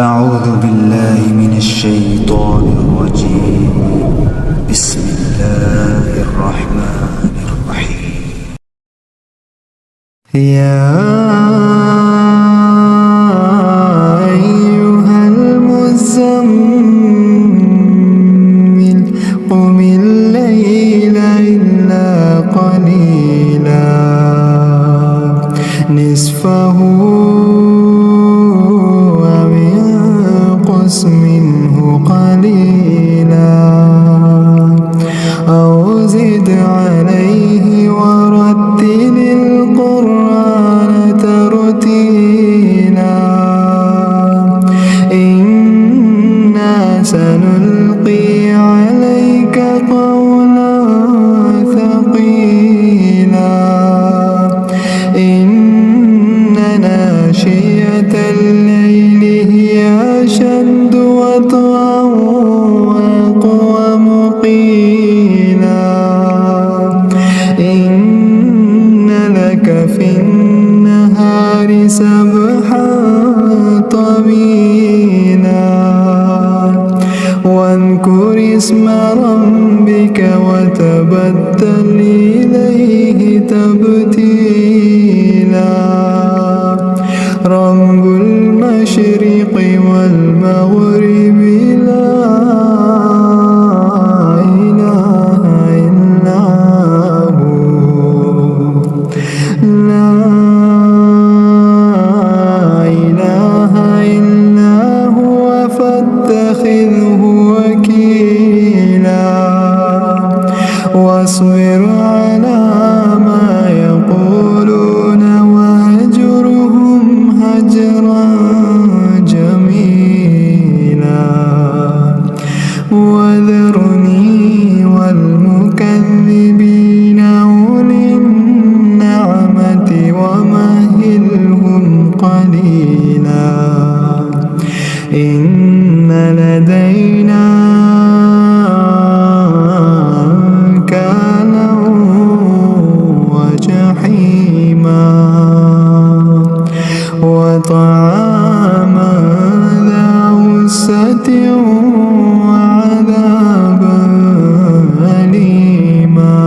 أعوذ بالله من الشيطان الرجيم. بسم الله الرحمن الرحيم. يا أيها المزمل قم الليل إلا قليلا نصفه منه قليلا أو زد عليه ورتل القرآن ترتيلا إنا سنلقي عليك قولا ثقيلا إن ناشئة الليل هي أشد وطئا وأقوم قيلا إن لك في النهار سبحا طويلا واذكر اسم ربك وتبتل إليه تبتيلا رب المشرق والمغرب لا إله إلا هو لا إله إلا هو فاتخذه وكيلا واصبر على ما يقولون واهجرهم هجرا جميلا وذرني والمكذبين أولي النعمة ومهلهم قليلا إن لدينا أنكالا وجحيما وطعاما ذا غصة وعذابا أليما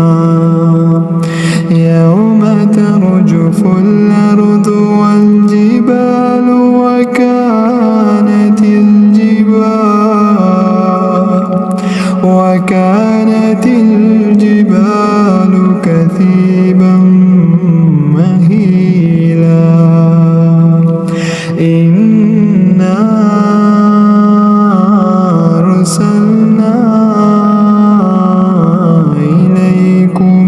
يوم ترجف الأرض والجبال وكانت الجبال كثيبا مهيلا إنا أرسلنا إليكم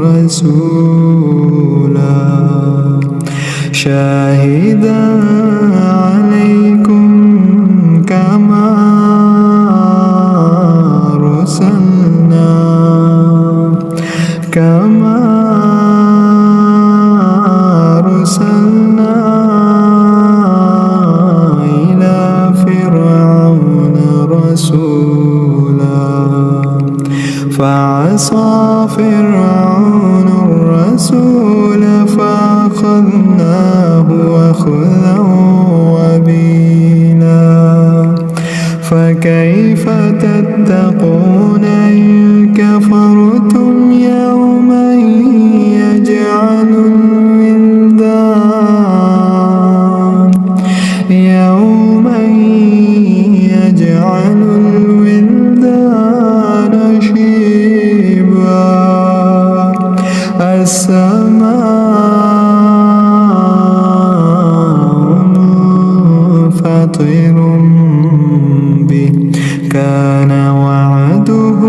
رسولا شاهدا عليكم كما أرسلنا إلى فرعون رسولا فعصى فرعون الرسول فأخذناه أخذا وبيلا فكيف تتقون إن كفرتم يوما يجعل الولدان شيبا السماء منفطر به كان وعده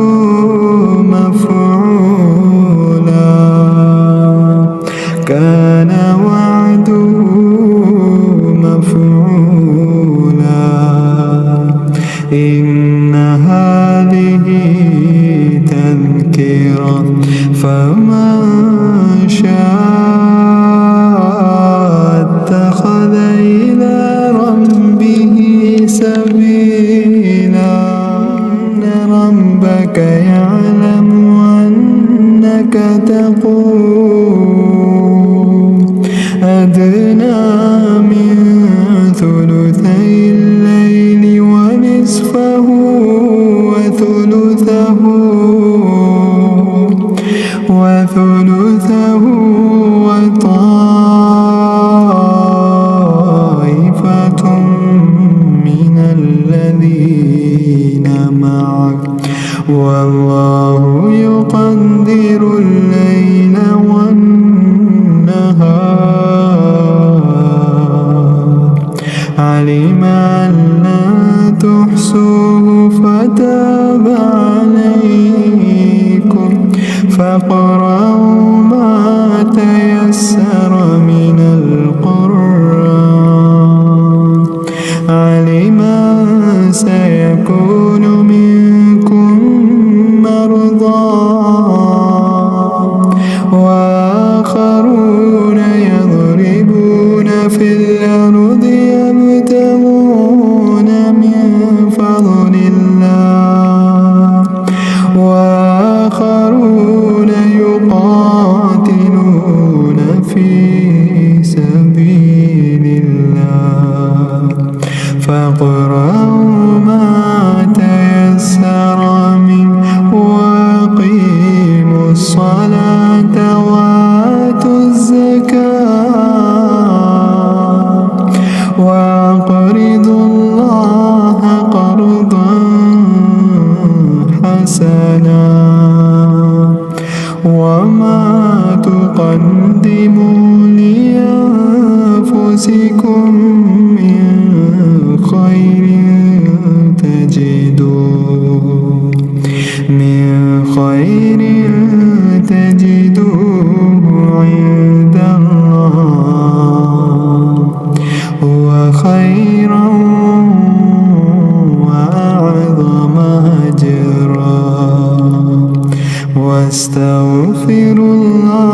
مفعولا كان وعده مفعولا إن هذه تذكرة فمن شاء اتخذ إلى ربه سبيلا إن ربك يعلم أنك تقوم أدنى من ثلثي الليل ونصفه وثلثه وطائفة من الذين معك والله يقدر الليل والنهار علم أن لا تحصوه فتاب عليكم فاقرأوا ما تيسر من القرآن علم أن سيكون منكم مرضى وآخرون يضربون في الأرض يبتغون من فضل الله وآخرون يقاتلون في سبيل الله فاقرأوا ما تيسر منه وأقيموا الصلاة وآتوا الزكاة وأقرضوا الله قرضا حسنا وما تقدموا لأنفسكم من خير تجدوه عند الله هو خيرا وأعظم أجرا واستغفروا الله